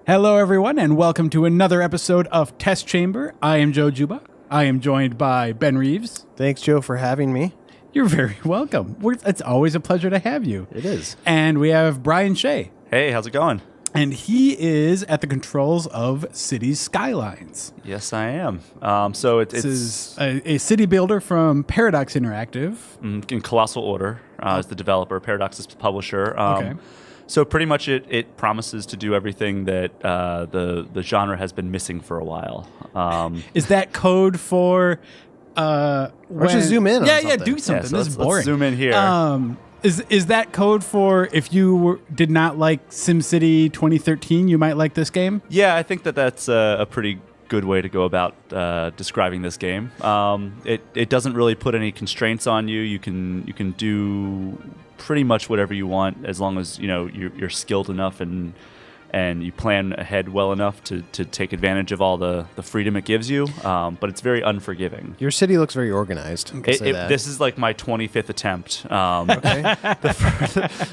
Hello, everyone, and welcome to another episode of Test Chamber. I am Juba. I am joined by Ben Reeves. Thanks, Joe, for having me. You're very welcome. It's always a pleasure to have you. It is. And we have Brian Shea. Hey, how's it going? And he is at the controls of Cities Skylines. Yes, I am. So This is a city builder from Paradox Interactive. in Colossal Order is the developer. Paradox is the publisher. Okay. So pretty much it promises to do everything that the genre has been missing for a while. Is that code for... Why don't you zoom in on Yeah, something? do something. So This is boring. Let's zoom in here. Is that code for if you did not like SimCity 2013, you might like this game? Yeah, I think that's a pretty good way to go about describing this game. It doesn't really put any constraints on you. You can do pretty much whatever you want as long as you're skilled enough and you plan ahead well enough to take advantage of all the freedom it gives you. But it's very unforgiving. Your city looks very organized. This is like my 25th attempt. Okay.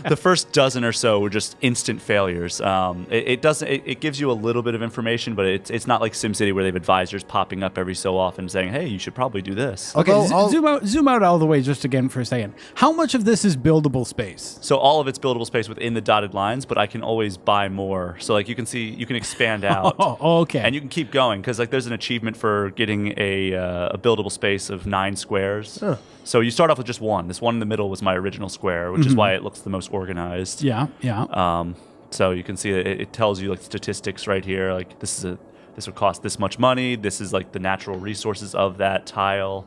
The first dozen or so were just instant failures. It gives you a little bit of information, but it's not like SimCity where they have advisors popping up every so often saying, "Hey, you should probably do this." Okay, Although zoom out all the way just again for a second. How much of this is buildable space? So all of it's buildable space within the dotted lines, but I can always buy more. So like you can see, you can expand out. Oh, okay. And you can keep going because like there's an achievement for getting a buildable space of 9 squares. Huh. So you start off with just one. This one in the middle was my original square, which is why it looks the most organized. Yeah. So you can see that it tells you like statistics right here. Like this would cost this much money. This is like the natural resources of that tile.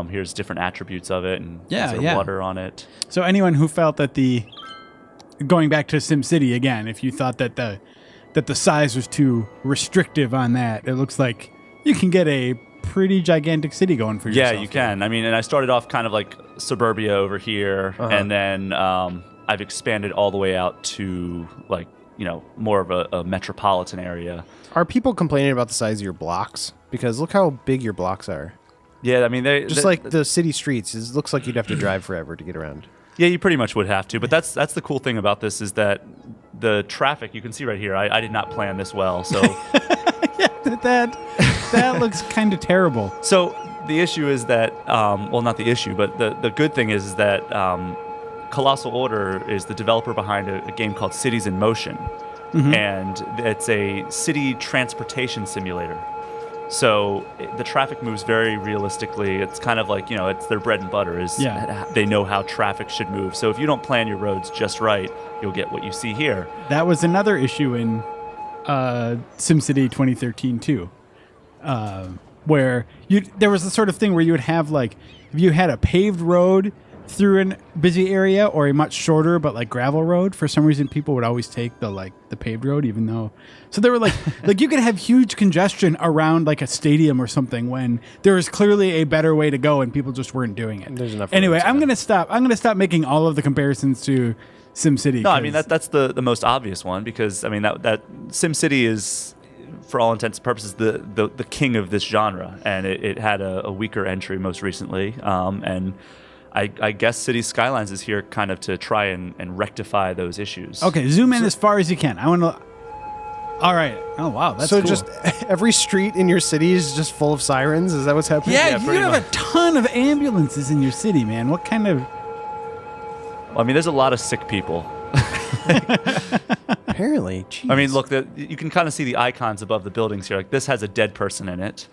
Here's different attributes of it, and there's water on it. So anyone who felt that going back to SimCity again, if you thought that the size was too restrictive on that, it looks like you can get a pretty gigantic city going for yourself. Yeah, you can. I mean, and I started off kind of like suburbia over here, and then I've expanded all the way out to like more of a metropolitan area. are people complaining about the size of your blocks? Because look how big your blocks are. Yeah, I mean, Like the city streets, it looks like you'd have to drive forever to get around. Yeah, you pretty much would have to. But that's the cool thing about this is that the traffic, you can see right here, I did not plan this well. So that looks kind of terrible. So the issue is that, well, not the issue, but the good thing is that Colossal Order is the developer behind a game called Cities in Motion. And it's a city transportation simulator. So the traffic moves very realistically. It's kind of like, it's their bread and butter is they know how traffic should move. So if you don't plan your roads just right, you'll get what you see here. That was another issue in SimCity 2013 too, where there was the sort of thing where you would have like, if you had a paved road through a busy area or a much shorter but like gravel road, for some reason people would always take the paved road, even though there were like you could have huge congestion around like a stadium or something when there was clearly a better way to go and people just weren't doing it. There's enough anyway, roads, I'm gonna stop making all of the comparisons to SimCity. No, I mean that's the most obvious one, because I mean that SimCity is, for all intents and purposes, the king of this genre, and it had a weaker entry most recently, and I guess Cities Skylines is here kind of to try and rectify those issues. Okay, zoom in as far as you can. I want to. All right. Oh wow, that's so cool. just every street in your city is just full of sirens. Is that what's happening? Yeah, you pretty have much. a ton of ambulances in your city, man. What kind of? Well, I mean, there's a lot of sick people. Apparently. Jeez. I mean, look, you can kind of see the icons above the buildings here. Like this has a dead person in it.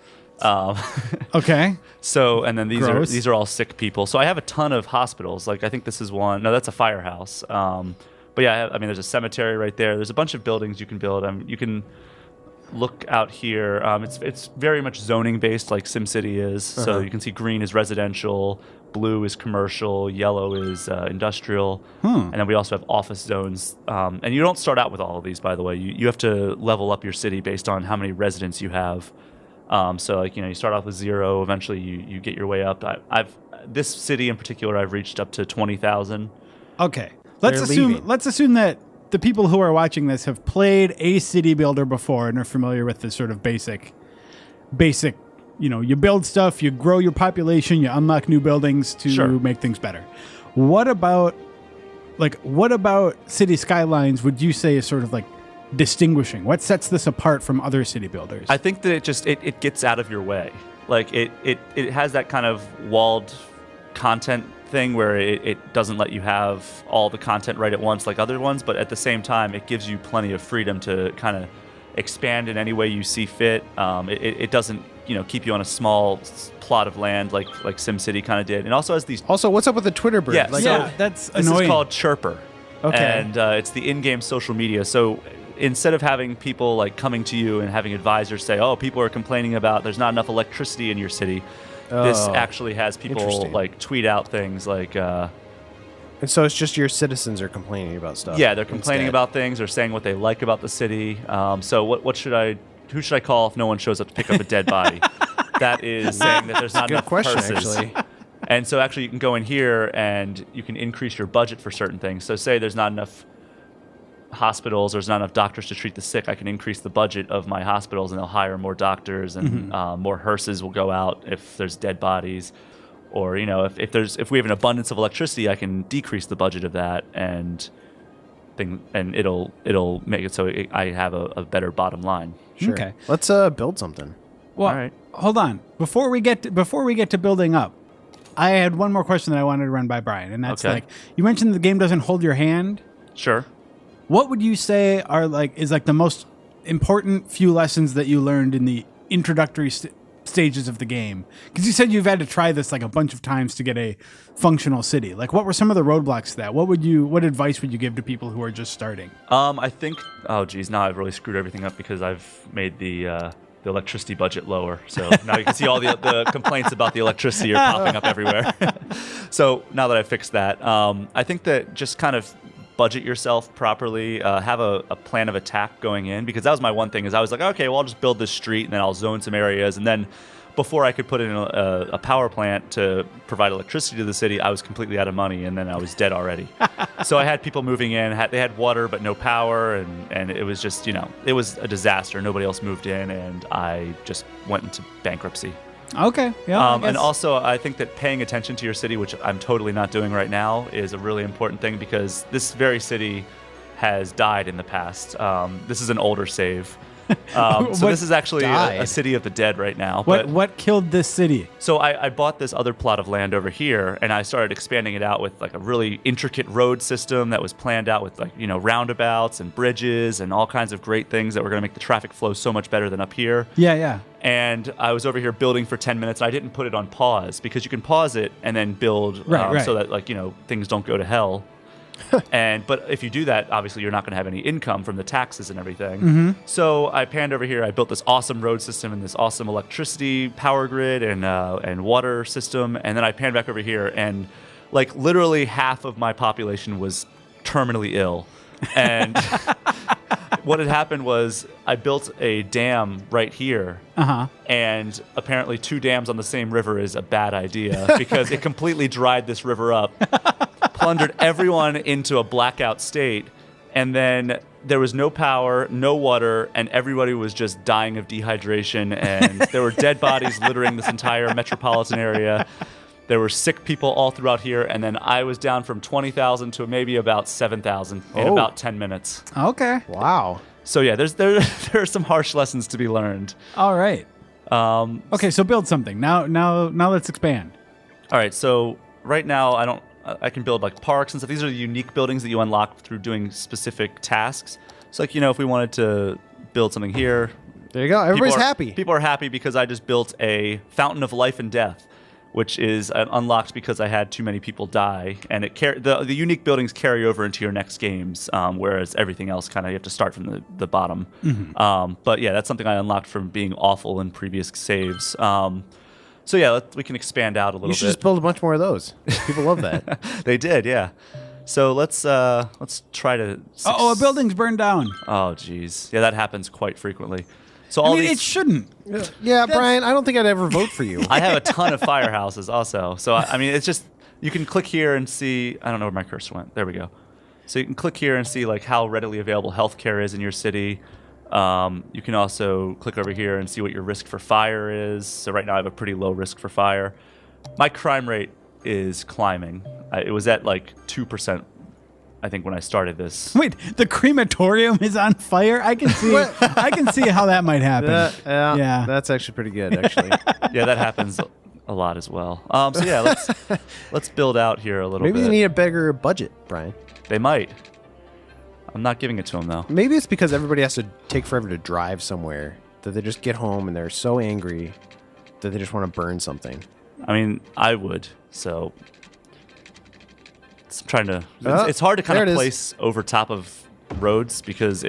Okay. So, and then Gross. these are all sick people. So I have a ton of hospitals. Like I think this is one. No, that's a firehouse. But yeah, I mean, there's a cemetery right there. There's a bunch of buildings you can build. You can look out here. It's very much zoning based, like SimCity is. So you can see green is residential, blue is commercial, yellow is industrial, and then we also have office zones. And you don't start out with all of these, by the way. You have to level up your city based on how many residents you have. So like you start off with 0. Eventually, you get your way up. This city in particular, I've reached up to 20,000. Okay. Let's assume that the people who are watching this have played a city builder before and are familiar with this sort of basic. You build stuff, you grow your population, you unlock new buildings to make things better. What about City Skylines would you say is sort of like distinguishing? What sets this apart from other city builders? I think that it gets out of your way. Like it has that kind of walled content thing where it doesn't let you have all the content right at once like other ones, but at the same time it gives you plenty of freedom to kind of expand in any way you see fit. It doesn't keep you on a small plot of land like SimCity kind of did. And also has these. Also, what's up with the Twitter bird? Yeah, that's this annoying. is called Chirper. Okay. And it's the in-game social media. So instead of having people like coming to you and having advisors say, "Oh, people are complaining about there's not enough electricity in your city," this actually has people like tweet out things like. And so it's just your citizens are complaining about stuff. Yeah, they're complaining about things or saying what they like about the city. So who should I call if no one shows up to pick up a dead body? That is saying that there's not enough purses. Actually. And so actually you can go in here and you can increase your budget for certain things. So say there's not enough hospitals, there's not enough doctors to treat the sick, I can increase the budget of my hospitals and they'll hire more doctors and more hearses will go out if there's dead bodies. Or if we have an abundance of electricity, I can decrease the budget of that and it'll make it so I have a better bottom line. Sure. Okay. Let's build something. Well, All right. hold on. Before we get to building up, I had one more question that I wanted to run by Brian, and that's Okay. like you mentioned the game doesn't hold your hand. Sure. What would you say is the most important few lessons that you learned in the introductory stages of the game? Because you said you've had to try this like a bunch of times to get a functional city. Like, what were some of the roadblocks to that? What advice would you give to people who are just starting? I think. Oh, geez, now I've really screwed everything up because I've made the electricity budget lower. So now you can see all the complaints about the electricity are popping up everywhere. So now that I've fixed that, I think that just kind of budget yourself properly, have a plan of attack going in, because that was my one thing is I was like, okay, well, I'll just build this street and then I'll zone some areas. And then before I could put in a power plant to provide electricity to the city, I was completely out of money and then I was dead already. So I had people moving in, they had water but no power, and it was just, it was a disaster. Nobody else moved in and I just went into bankruptcy. Okay. Yeah. And also, I think that paying attention to your city, which I'm totally not doing right now, is a really important thing because this very city has died in the past. This is an older save. So this is actually a city of the dead right now. What killed this city? So I bought this other plot of land over here, and I started expanding it out with like a really intricate road system that was planned out with roundabouts and bridges and all kinds of great things that were going to make the traffic flow so much better than up here. Yeah. And I was over here building for 10 minutes. And I didn't put it on pause because you can pause it and then build right. so that things don't go to hell. But if you do that, obviously you're not going to have any income from the taxes and everything. Mm-hmm. So I panned over here. I built this awesome road system and this awesome electricity power grid and water system. And then I panned back over here, and like literally half of my population was terminally ill. And what had happened was I built a dam right here. Uh-huh. And apparently 2 dams on the same river is a bad idea because it completely dried this river up. Plundered everyone into a blackout state, and then there was no power, no water, and everybody was just dying of dehydration, and there were dead bodies littering this entire metropolitan area. There were sick people all throughout here, and then I was down from 20,000 to maybe about 7,000 in about 10 minutes. Okay. Wow. So yeah, there are some harsh lessons to be learned. All right. Okay, so build something. Now let's expand. All right, so right now I can build like parks and stuff. These are the unique buildings that you unlock through doing specific tasks. So like, if we wanted to build something here. There you go. Everybody's happy. People are happy because I just built a fountain of life and death, which is unlocked because I had too many people die. And the unique buildings carry over into your next games, whereas everything else kind of you have to start from the bottom. Mm-hmm. But yeah, that's something I unlocked from being awful in previous saves. So yeah, we can expand out a little bit. You should just build a bunch more of those. People love that. They did, yeah. So let's try to. A building's burned down. Oh, geez, yeah, that happens quite frequently. So it shouldn't. Yeah, Brian, I don't think I'd ever vote for you. I have a ton of firehouses also. So I mean, it's just you can click here and see. I don't know where my cursor went. There we go. So you can click here and see like how readily available healthcare is in your city. You can also click over here and see what your risk for fire is. So right now I have a pretty low risk for fire. My crime rate is climbing. It was at like 2% I think when I started this. Wait, the crematorium is on fire? I can see I can see how that might happen. Yeah. That's actually pretty good, actually. Yeah, that happens a lot as well. So yeah, let's build out here a little Maybe bit. they need a bigger budget, Brian. They might. I'm not giving it to them though. Maybe it's because everybody has to take forever to drive somewhere that they just get home and they're so angry that they just want to burn something. I mean, I would. So it's trying to. Oh, it's hard to kind there of it is. place over top of roads because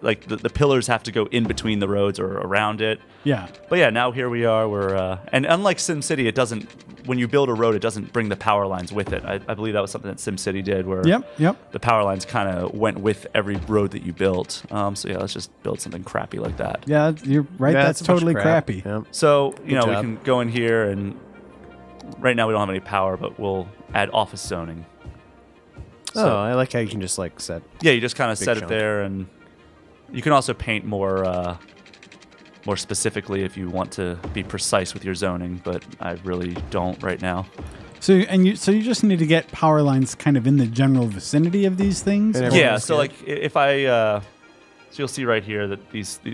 like the pillars have to go in between the roads or around it. Yeah. But yeah, now here we are. We're and unlike SimCity, it doesn't. When you build a road, it doesn't bring the power lines with it. I believe that was something that SimCity did, where Yep. the power lines kind of went with every road that you built. So yeah, let's just build something crappy like that. Yeah, you're right. Yeah, That's it's a bunch of totally crap. crappy. Yeah. So you know Good we job. can go in here and right now we don't have any power, but we'll add office zoning. Oh, I like how you can just like set. Yeah, you just kind of Big set chunk. it there, and you can also paint more specifically if you want to be precise with your zoning. But I really don't right now. So you just need to get power lines kind of in the general vicinity of these things. And or- everyone- Yeah, Everyone's so good. like if I, so you'll see right here that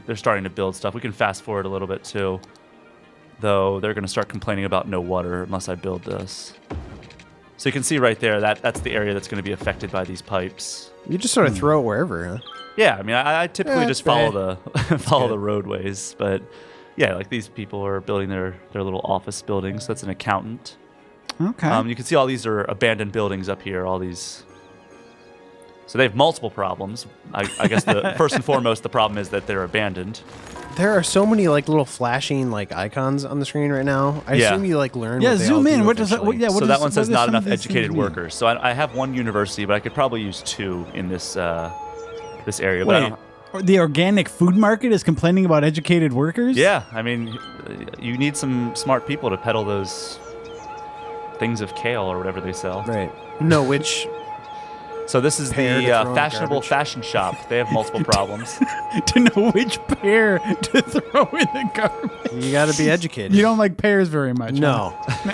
they're starting to build stuff. We can fast forward a little bit too, though they're going to start complaining about no water unless I build this. So you can see right there that's the area that's going to be affected by these pipes. You just sort of throw it wherever, huh? Yeah, I mean I typically Yeah, just it's follow fair. the follow good. the roadways, but yeah, like these people are building their little office buildings. That's an accountant. Okay. You can see all these are abandoned buildings up here. All these. So they have multiple problems. I guess the first and foremost, the problem is that they're abandoned. There are so many like little flashing like icons on the screen right now. I Yeah. assume you like learn. Yeah, what they zoom all in. do What does that- eventually. yeah, what So is- that one says do not some enough of these educated things mean? workers. So I have one university, but I could probably use two in this this area. But I Wait, don't- the organic food market is complaining about educated workers? yeah, I mean, you need some smart people to peddle those things of kale or whatever they sell. Right. No, which So this is Pear to the throw in the fashionable garbage. fashion shop. They have multiple problems. To know which pear to throw in the garbage. you got to be educated. You don't like pears very much. No. huh?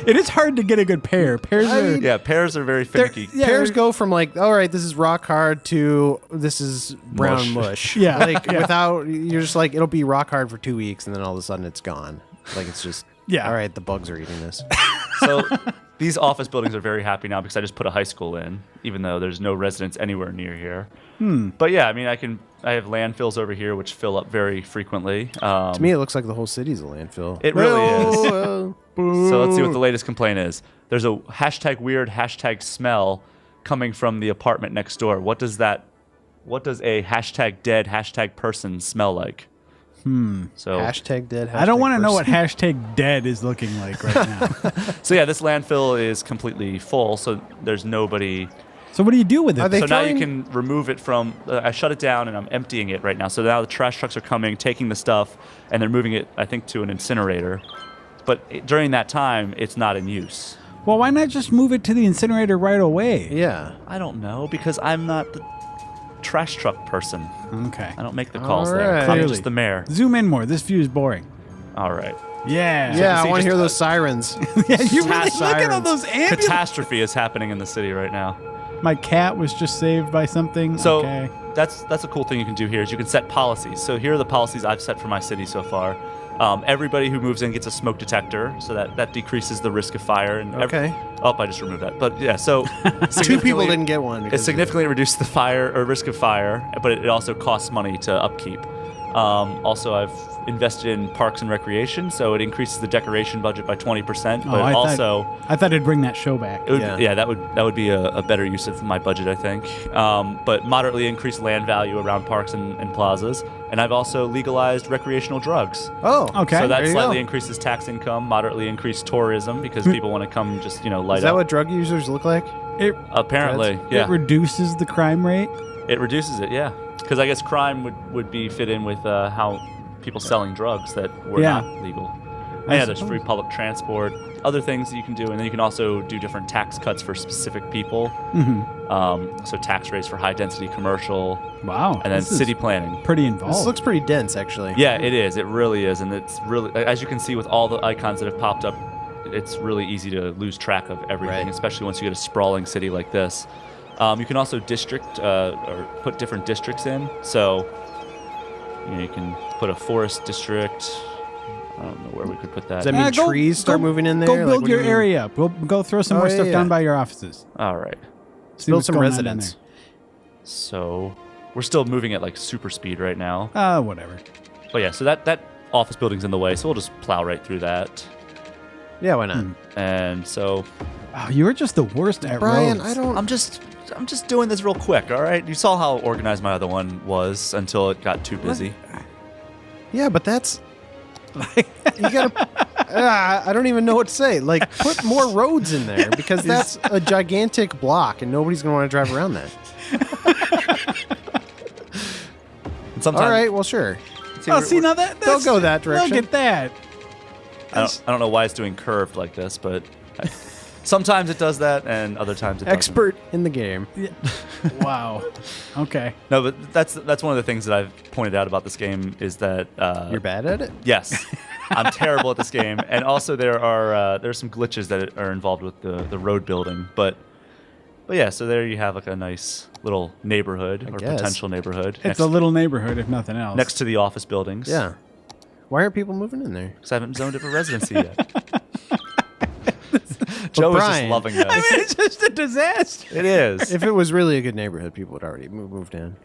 It is hard to get a good pear. Pears I are. mean, Yeah, pears are very finicky. yeah, Pears they're- go from like, all right, this is rock hard to this is brown mush. Yeah, Like yeah. without, you're just like, it'll be rock hard for 2 weeks and then all of a sudden it's gone. Like it's just, Yeah. all right, the bugs are eating this. So these office buildings are very happy now because I just put a high school in, even though there's no residents anywhere near here. But yeah, I mean, I have landfills over here which fill up very frequently. To me, it looks like the whole city's a landfill. It really is. is. So let's see what the latest complaint is. There's a hashtag weird hashtag smell coming from the apartment next door. What does a hashtag dead hashtag person smell like? So Hashtag dead. I don't hashtag want to know what person. hashtag dead is looking like right now. So yeah, this landfill is completely full, so there's nobody. So what do you do with it? Are they So now you throwing- can remove it from. I shut it down and I'm emptying it right now. So now the trash trucks are coming, taking the stuff, and they're moving it, I think, to an incinerator. But during that time, it's not in use. Well, why not just move it to the incinerator right away? Yeah. I don't know because I'm not the trash truck person. Okay. I don't make the calls All there. right. I'm Clearly. just the mayor. Zoom in more. This view is boring. All right. Yeah. Yeah, I see want to just hear a- those sirens. Yeah, you really Sirens. look at all those ambulances. Catastrophe is happening in the city right now. My cat was just saved by something. So okay. that's a cool thing you can do here is you can set policies. So here are the policies I've set for my city so far. Everybody who moves in gets a smoke detector, so that decreases the risk of fire. And Okay. I just removed that. But yeah, so 2 people didn't get one. It because of significantly reduced the fire or risk of fire, but it also costs money to upkeep. Also, I've invested in parks and recreation, so it increases the decoration budget by 20%. But I thought it'd bring that show back. it would, Yeah. that would be a better use of my budget, I think. But moderately increased land value around parks and plazas, and I've also legalized recreational drugs. Oh, Okay. So there that you slightly go. increases tax income, moderately increased tourism because people want to come just light Is that up. what drug users look like? It Apparently, That's- yeah, it reduces the crime rate. it reduces it, yeah. Because I guess crime would be fit in with how people selling drugs that were Yeah. not legal. I Yeah, there's suppose. free public transport, other things that you can do, and then you can also do different tax cuts for specific people. So tax rates for high density commercial, Wow. and then this is city planning. pretty involved. This looks pretty dense, actually. Yeah, it is. It really is, and it's really, as you can see with all the icons that have popped up, it's really easy to lose track of everything, Right. especially once you get a sprawling city like this. You can also district or put different districts in. So you can put a forest district. I don't know where we could put that. Does that mean trees start moving in there? Go Like, build what do your you mean? area up. Go throw some more stuff down by your offices. All right. See Build what's some going on down residents. So we're still moving at like super speed right now. there. Whatever. But yeah, so that office building's in the way, so we'll just plow right through that. Yeah, why not? And so Oh, you were just the worst at Brian, roads. I'm just doing this real quick, all right? You saw how organized my other one was until it got too busy. Yeah, but that's you gotta. I don't even know what to say. Like, put more roads in there because that's a gigantic block, and nobody's gonna want to drive around that. And sometimes, All right, well, sure. Now that's... Don't go that direction. Look at that. I don't know why it's doing curved like this, but sometimes it does that, and other times it doesn't. Expert in the game. Wow. Okay. No, but that's one of the things that I've pointed out about this game is that You're bad at it. yes, I'm terrible at this game, and also there's some glitches that are involved with the road building, but yeah, so there you have like a nice little neighborhood or guess. potential neighborhood It's a little neighborhood, if nothing else. next to the office buildings. Yeah. Why aren't people moving in there? Because I haven't zoned it for residency yet. Joe is just Brian- loving this. I mean, it's just a disaster. It is. If it was really a good neighborhood, people would already moved in.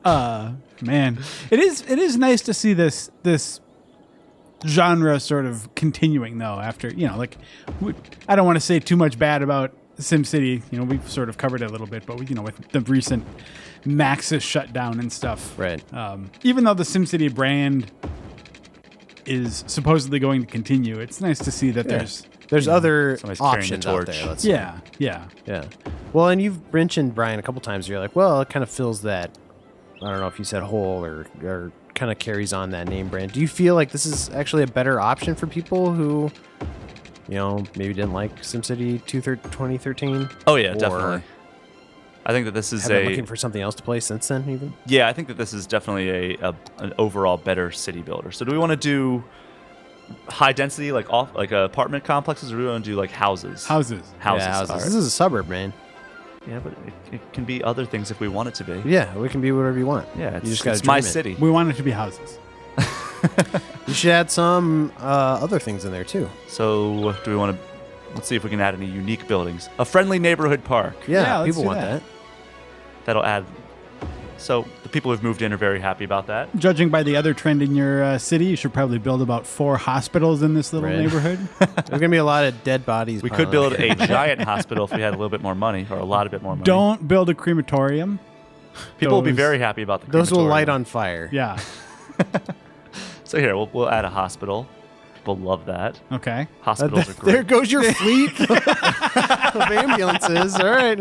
Man, it is nice to see this genre sort of continuing though. After I don't want to say too much bad about SimCity. We've sort of covered it a little bit, but with the recent Maxis shutdown and stuff, Right. Even though the SimCity brand is supposedly going to continue, it's nice to see that There's other Somebody's carrying the options out torch. there. Let's say. yeah. Yeah. Well, and you've mentioned Brian a couple times. You're like, well, it kind of fills that. I don't know if you said hole or kind of carries on that name brand. Do you feel like this is actually a better option for people who, maybe didn't like SimCity 2013? Oh yeah, Or definitely. I think that this is have been looking for something else to play since then, even? Yeah, I think that this is definitely an overall better city builder. So do we want to do high density like apartment complexes, or do we want to do like houses? Houses. Houses. Yeah, houses. all right. This is a suburb, man. Yeah, but it can be other things if we want it to be. Yeah, we can be whatever you want. Yeah, you just got it's to my city. We want it to be houses. You should add some other things in there too. So do we want to? Let's see if we can add any unique buildings. A friendly neighborhood park. Yeah, let's people do want that. that. That'll add. So the people who've moved in are very happy about that. Judging by the other trend in your city, you should probably build about 4 hospitals in this little Right. neighborhood. There's gonna be a lot of dead bodies. We could piling build up. a giant hospital if we had a little bit more money, or a lot bit more money. Don't build a crematorium. People will be those- very happy about the Those will crematorium. light on fire. Yeah. So here, we'll add a hospital. People love that. Okay. Hospitals are There great. goes your fleet of ambulances. All right.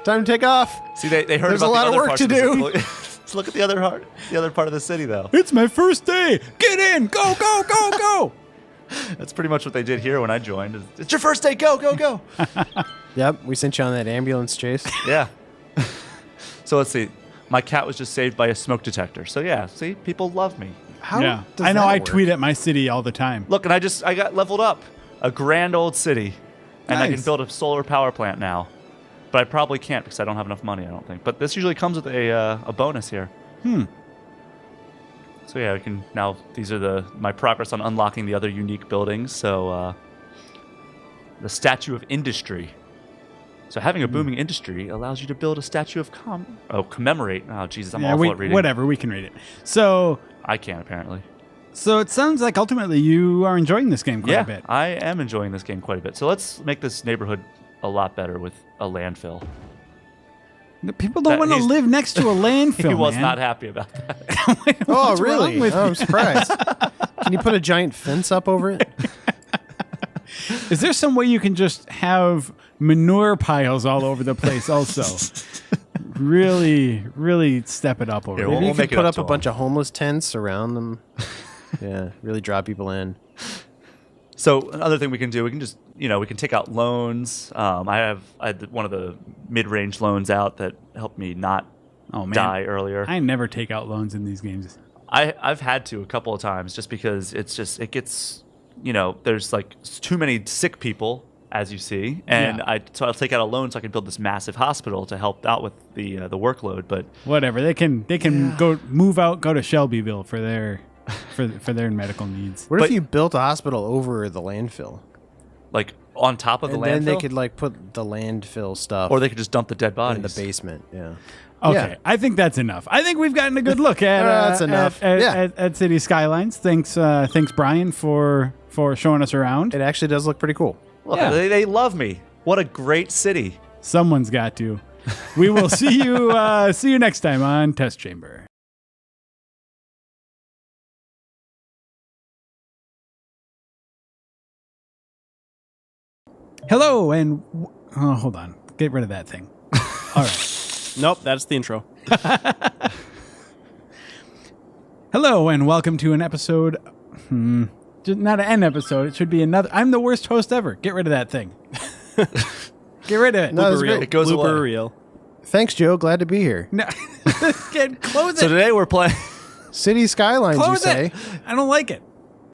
Time to take off. See, they heard There's about a lot the of other work parts to of the do. Let's look at the other part of the city, though. It's my first day. Get in. Go, go, go, go. That's pretty much what they did here when I joined. It's your first day. Go, go, go. Yep, we sent you on that ambulance chase. Yeah. So let's see. My cat was just saved by a smoke detector. So yeah, see, people love me. How Yeah. does I know that I work? tweet at my city all the time. Look, and I got leveled up. A grand old city. And I can Nice. build a solar power plant now. But I probably can't because I don't have enough money, I don't think. But this usually comes with a bonus here. So yeah, we can now. These are my progress on unlocking the other unique buildings. So the statue of industry. So having a booming industry allows you to build a statue of commemorate. Oh Jesus, I'm awful at reading. whatever. We can read it. So I can apparently. it sounds like ultimately you are enjoying this game quite Yeah, a bit. I am enjoying this game quite a bit. So let's make this neighborhood a lot better with a landfill. People don't want to he's- live next to a landfill. He was man. not happy about that. Oh, What's wrong really? with Oh, you? I'm surprised. Can you put a giant fence up over it? Is there some way you can just have manure piles all over the place also? Really, really step it up over Here, there. Maybe we'll you make could it put up up to a him. bunch of homeless tents around them. Yeah, really draw people in. So another thing we can do, we can just, we can take out loans. I had one of the mid-range loans out that helped me not Oh, man. die earlier. I never take out loans in these games. I've had to a couple of times just because it gets, there's like too many sick people as you see, and I'll take out a loan so I can build this massive hospital to help out with the workload. But whatever, they can go move out, go to Shelbyville for their for their medical needs. What if you built a hospital over the landfill? like on top of the landfill, then they could like put the landfill stuff, or they could just dump the dead bodies in the basement. Yeah. Okay, Yeah. I think that's enough. I think we've gotten a good look at That's enough. at City Skylines. Thanks, Brian, for showing us around. It actually does look pretty cool. Look, Yeah. they love me. What a great city. Someone's got to. We will see you next time on Test Chamber. Hello, and hold on. Get rid of that thing. All right. Nope, that's the intro. Hello, and welcome to an episode. Not an episode. It should be another. I'm the worst host ever. Get rid of that thing. Get rid of it. No, that's Blooper great. reel. It goes Blooper away. reel. Thanks, Joe. Glad to be here. No. Close it. So today we're playing. City Skylines, you Close say? it. I don't like it.